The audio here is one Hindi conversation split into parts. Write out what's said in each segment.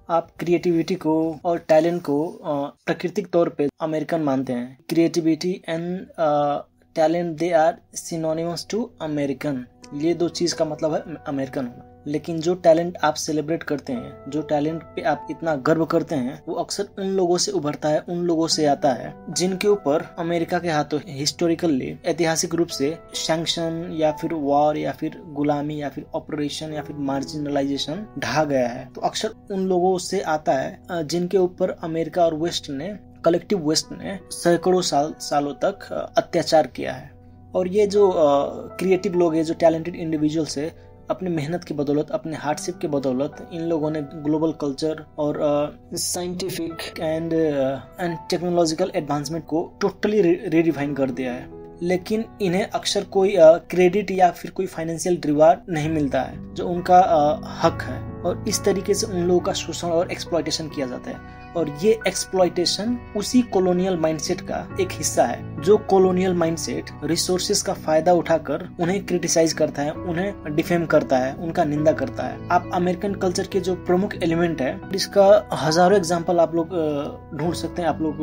आप क्रिएटिविटी को और टैलेंट को प्राकृतिक तौर पे अमेरिकन मानते हैं। Creativity and talent they are synonymous to American. ये दो चीज का मतलब है अमेरिकन होना। लेकिन जो टैलेंट आप सेलिब्रेट करते हैं, जो टैलेंट पे आप इतना गर्व करते हैं, वो अक्सर उन लोगों से उभरता है, उन लोगों से आता है जिनके ऊपर अमेरिका के हाथों हिस्टोरिकली ऐतिहासिक रूप से सैंक्शन या फिर वॉर या फिर गुलामी या फिर ऑपरेशन या फिर मार्जिनलाइजेशन ढा गया है। तो अक्सर उन लोगों से आता है जिनके ऊपर अमेरिका और वेस्ट ने, कलेक्टिव वेस्ट ने सैकड़ों सालों तक अत्याचार किया है। और ये जो क्रिएटिव लोग हैं, जो टैलेंटेड इंडिविजुअल्स है, अपनी मेहनत की बदौलत, अपने हार्डशिप की बदौलत इन लोगों ने ग्लोबल कल्चर और साइंटिफिक एंड टेक्नोलॉजिकल एडवांसमेंट को टोटली रिडिफाइन कर दिया है। लेकिन इन्हें अक्सर कोई क्रेडिट या फिर कोई फाइनेंशियल रिवार्ड नहीं मिलता है जो उनका हक है, और इस तरीके से उन लोगों का शोषण और एक्सप्लॉयटेशन किया जाता है। और ये एक्सप्लॉयटेशन उसी कॉलोनियल माइंडसेट का एक हिस्सा है, जो कॉलोनियल माइंडसेट रिसोर्सेज का फायदा उठाकर उन्हें क्रिटिसाइज करता है, उन्हें डिफेम करता है, उनका निंदा करता है। आप अमेरिकन कल्चर के जो प्रमुख एलिमेंट है, इसका हजारों एग्जांपल आप लोग ढूंढ सकते हैं, आप लोग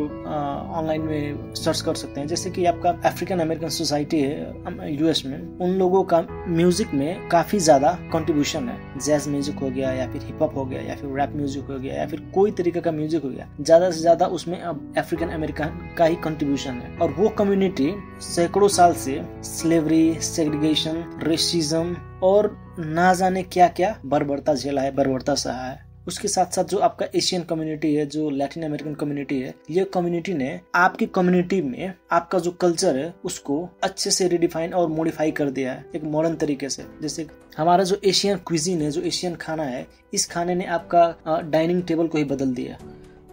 ऑनलाइन में सर्च कर सकते हैं। जैसे कि आपका अफ्रीकन अमेरिकन सोसाइटी है यूएस में, उन लोगों का म्यूजिक में काफी ज्यादा कंट्रीब्यूशन है। जैज म्यूजिक हो गया या फिर हिप हॉप हो गया या फिर रैप म्यूजिक हो गया या फिर कोई तरीके का म्यूजिक हो गया, ज्यादा से ज्यादा उसमें अब अफ्रीकन अमेरिकन का ही कंट्रीब्यूशन है। और वो कम्युनिटी सैकड़ों साल से स्लेवरी, सेग्रीगेशन, रेसिज्म और ना जाने क्या क्या बर्बरता झेला है, बर्बरता सहा है। उसके साथ साथ जो आपका एशियन कम्युनिटी है, जो लैटिन अमेरिकन कम्युनिटी है, ये कम्युनिटी ने आपकी कम्युनिटी में आपका जो कल्चर है उसको अच्छे से रिडिफाइन और मॉडिफाई कर दिया है एक मॉडर्न तरीके से। जैसे हमारा जो एशियन क्विजीन है, जो एशियन खाना है, इस खाने ने आपका डाइनिंग टेबल को ही बदल दिया।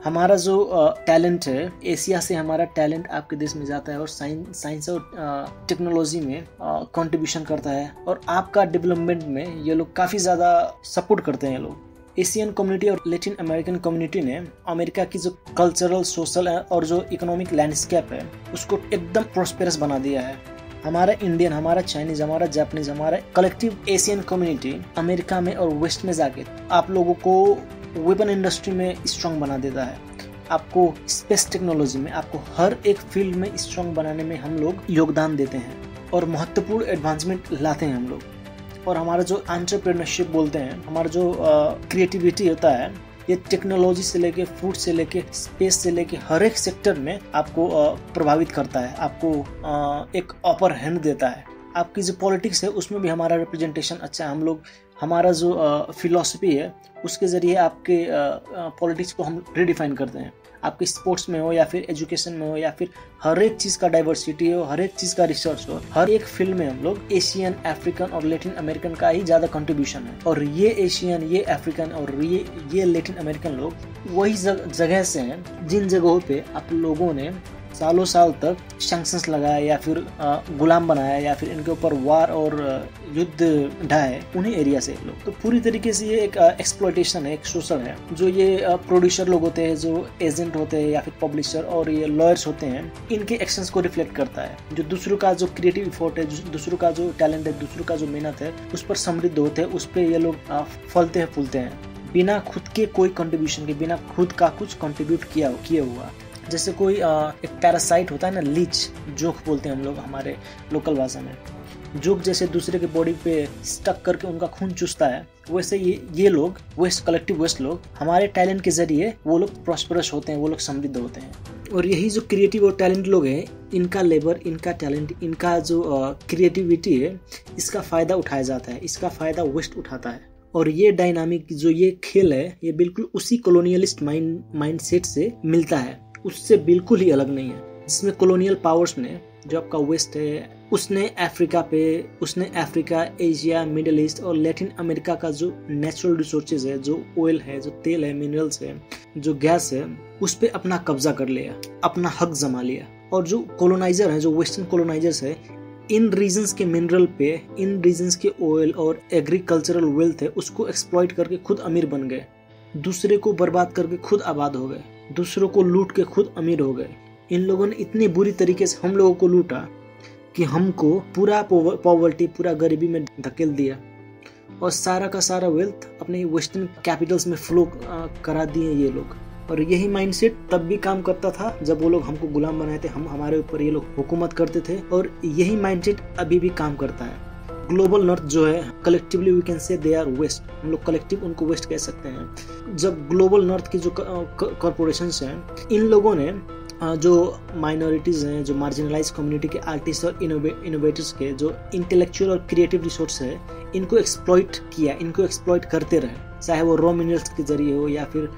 हमारा जो टैलेंट है, एशिया से हमारा टैलेंट आपके देश में जाता है और साइंस और टेक्नोलॉजी में कंट्रीब्यूशन करता है, और आपका डेवलपमेंट में ये लोग काफी ज्यादा सपोर्ट करते हैं। लोग एशियन कम्युनिटी और लैटिन अमेरिकन कम्युनिटी ने अमेरिका की जो कल्चरल, सोशल और जो इकोनॉमिक लैंडस्केप है उसको एकदम प्रोस्पेरस बना दिया है। हमारा इंडियन, हमारा चाइनीज, हमारा जापानीज, हमारा कलेक्टिव एशियन कम्युनिटी अमेरिका में और वेस्ट में जाके आप लोगों को वेपन इंडस्ट्री में स्ट्रांग बना देता है, आपको स्पेस टेक्नोलॉजी में, आपको हर एक फील्ड में स्ट्रांग बनाने में हम लोग योगदान देते हैं और महत्वपूर्ण एडवांसमेंट लाते हैं हम लोग। और हमारा जो एंटरप्रेन्योरशिप बोलते हैं, हमारा जो क्रिएटिविटी होता है, ये टेक्नोलॉजी से लेके, फूड से लेके, स्पेस से लेके हर एक सेक्टर में आपको प्रभावित करता है, आपको एक अपर हैंड देता है। आपकी जो पॉलिटिक्स है उसमें भी हमारा रिप्रेजेंटेशन अच्छा है। हम लोग, हमारा जो फिलॉसफी है उसके जरिए आपके पॉलिटिक्स को हम रिडिफाइन करते हैं। आपके स्पोर्ट्स में हो या फिर एजुकेशन में हो या फिर हर एक चीज़ का डाइवर्सिटी हो, हर एक चीज़ का रिसर्च हो, हर एक फील्ड में हम लोग एशियन, अफ्रीकन और लैटिन अमेरिकन का ही ज़्यादा कंट्रीब्यूशन है। और ये एशियन, ये अफ्रीकन और ये लैटिन अमेरिकन लोग वही जगह से हैं जिन जगहों पे आप लोगों ने सालों साल तक सैंक्शंस लगाया या फिर गुलाम बनाया या फिर इनके ऊपर वार और युद्ध ढाए, उन्हीं एरिया से लोग। तो पूरी तरीके से ये एक एक्सप्लॉयटेशन है, एक शोषण है। जो ये प्रोड्यूसर लोग होते हैं, जो एजेंट होते हैं या फिर पब्लिशर और ये लॉयर्स होते हैं, इनके एक्शंस को रिफ्लेक्ट करता है। जो दूसरों का जो क्रिएटिव इफोर्ट है, दूसरों का जो टैलेंट है, दूसरों का जो मेहनत है, उस पर समृद्ध होते हैं, उस पर ये लोग फलते हैं, फूलते हैं, बिना खुद के कोई कंट्रीब्यूशन के, बिना खुद का कुछ कंट्रीब्यूट किए हुआ। जैसे कोई एक पैरासाइट होता है ना, लीच, जोक बोलते हैं हम लोग हमारे लोकल भाषा में। जोक जैसे दूसरे के बॉडी पे स्टक करके उनका खून चूसता है, वैसे ये लोग, वेस्ट, कलेक्टिव वेस्ट लोग, हमारे टैलेंट के जरिए वो लोग प्रॉस्परस होते हैं, वो लोग समृद्ध होते हैं। और यही जो क्रिएटिव और टैलेंट लोग हैं, इनका लेबर, इनका टैलेंट, इनका जो क्रिएटिविटी है, इसका फायदा उठाया जाता है, इसका फायदा वेस्ट उठाता है। और ये डायनामिक, जो ये खेल है, ये बिल्कुल उसी कॉलोनियलिस्ट माइंडसेट से मिलता है, उससे बिल्कुल ही अलग नहीं है। जिसमें कॉलोनियल पावर्स ने, जो आपका वेस्ट है, उसने अफ्रीका, एशिया, मिडिल ईस्ट और लैटिन अमेरिका का जो नेचुरल रिसोर्सेज है, जो ऑयल है, जो तेल है, मिनरल्स है, जो गैस है, उस पे अपना कब्जा कर लिया, अपना हक जमा लिया। और जो कॉलोनाइजर है, जो वेस्टर्न कॉलोनाइजर्स है, इन रीजन्स के मिनरल पे, इन रीजन्स के ऑयल और एग्रीकल्चरल वेल्थ है, उसको एक्सप्लॉइट करके खुद अमीर बन गए, दूसरे को बर्बाद करके खुद आबाद हो गए, दूसरों को लूट के खुद अमीर हो गए। इन लोगों ने इतनी बुरी तरीके से हम लोगों को लूटा कि हमको पूरा पॉवर्टी, पूरा गरीबी में धकेल दिया। और सारा का सारा वेल्थ अपने वेस्टर्न कैपिटल्स में फ्लो करा दिए ये लोग। और यही माइंडसेट तब भी काम करता था जब वो लोग हमको गुलाम बनाए थे, हम हमारे ऊपर ये लोग हुकूमत करते थे, और यही माइंडसेट अभी भी काम करता है। ग्लोबल नॉर्थ जो है, collectively we can say they are waste, हम लोग कलेक्टिव उनको वेस्ट कह सकते हैं। जब ग्लोबल नॉर्थ की जो कॉरपोरेशंस हैं, इन लोगों ने जो माइनॉरिटीज़ हैं, जो मार्जिनलाइज कम्युनिटी के आर्टिस्ट और इनोवेटर्स के जो इंटेलेक्चुअल और क्रिएटिव रिसोर्स है, इनको एक्सप्लॉइट किया, इनको एक्सप्लॉइट करते रहे, चाहे वो रॉ मिनरल्स के जरिए हो या फिर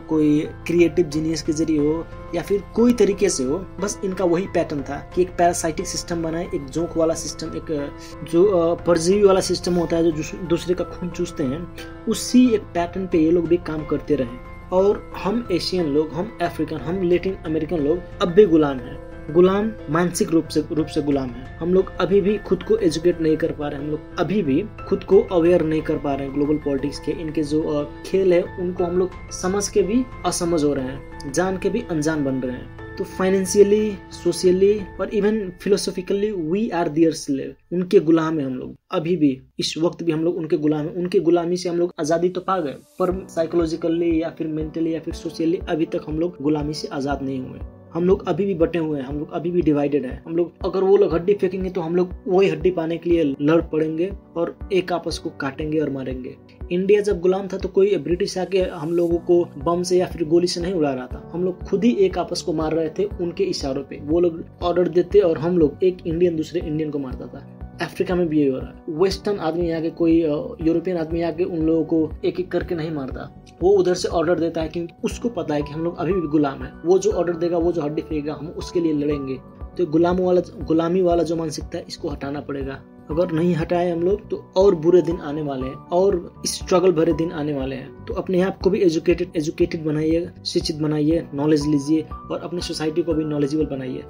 कोई क्रिएटिव जीनियस के जरिए हो या फिर कोई तरीके से हो। बस इनका वही पैटर्न था कि एक पैरासाइटिक सिस्टम बनाए, एक जोंक वाला सिस्टम, एक जो परजीवी वाला सिस्टम होता है जो दूसरे का खून चूसते हैं, उसी एक पैटर्न पे ये लोग भी काम करते रहे। और हम एशियन लोग, हम अफ्रीकन, हम लैटिन अमेरिकन लोग अब भी गुलाम हैं, गुलाम मानसिक रूप से गुलाम है। हम लोग अभी भी खुद को एजुकेट नहीं कर पा रहे, हम लोग अभी भी खुद को अवेयर नहीं कर पा रहे हैं ग्लोबल पॉलिटिक्स के, इनके जो खेल है उनको हम लोग समझ के भी असमझ हो रहे हैं, जान के भी अनजान बन रहे हैं। तो फाइनेंशियली, सोशली और even philosophically we are their slave, उनके गुलाम है हम लोग अभी भी, इस वक्त भी हम लोग उनके गुलाम हैं। उनके गुलामी से हम लोग आज़ादी तो पा गए, पर साइकोलॉजिकली या फिर मेंटली या फिर सोशली अभी तक हम लोग गुलामी से आज़ाद नहीं हुए। हम लोग अभी भी बटे हुए हैं, हम लोग अभी भी डिवाइडेड है। हम लोग, अगर वो लोग हड्डी फेंकेंगे तो हम लोग वही हड्डी पाने के लिए लड़ पड़ेंगे और एक आपस को काटेंगे और मारेंगे। इंडिया जब गुलाम था तो कोई ब्रिटिश आके हम लोगों को बम से या फिर गोली से नहीं उड़ा रहा था, हम लोग खुद ही एक आपस को मार रहे थे उनके इशारों पे। वो लोग ऑर्डर देते और हम लोग, एक इंडियन दूसरे इंडियन को मारता था। अफ्रीका में भी यही हो रहा है। वेस्टर्न आदमी आके, कोई यूरोपियन आदमी आके उन लोगों को एक एक करके नहीं मारता, वो उधर से ऑर्डर देता है क्योंकि उसको पता है कि हम लोग अभी भी गुलाम है। वो जो ऑर्डर देगा, वो जो हड्डी फेंकेगा, हम उसके लिए लड़ेंगे। तो गुलामी वाला जो मानसिकता है, इसको हटाना पड़ेगा। अगर नहीं हटाए हम लोग तो और बुरे दिन आने वाले हैं, और स्ट्रगल भरे दिन आने वाले हैं। तो अपने आप को भी एजुकेटेड बनाइए, शिक्षित बनाइए, नॉलेज लीजिए और अपनी सोसाइटी को भी नॉलेजेबल बनाइए।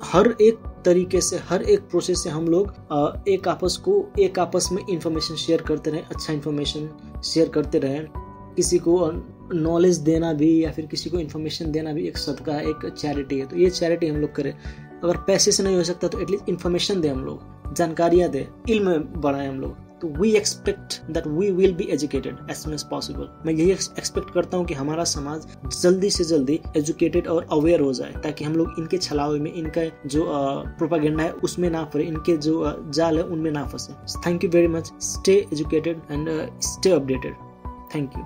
हर एक तरीके से, हर एक प्रोसेस से हम लोग एक आपस में इंफॉर्मेशन शेयर करते रहें, अच्छा इंफॉर्मेशन शेयर करते रहें। किसी को नॉलेज देना भी या फिर किसी को इंफॉर्मेशन देना भी एक सदका है, एक चैरिटी है। तो ये चैरिटी हम लोग करें। अगर पैसे से नहीं हो सकता तो एटलीस्ट इंफॉर्मेशन दे, हम लोग जानकारियां दे, इल्म बढ़ाएं हम लोग। तो we expect that we will be educated as soon as possible. मैं यही एक्सपेक्ट करता हूँ कि हमारा समाज जल्दी से जल्दी एजुकेटेड और अवेयर हो जाए, ताकि हम लोग इनके छलावे में, इनका जो प्रोपागेंडा है उसमें ना फंसे, इनके जो जाल है उनमें ना फंसे। Thank you very much. Stay educated and stay updated. Thank you.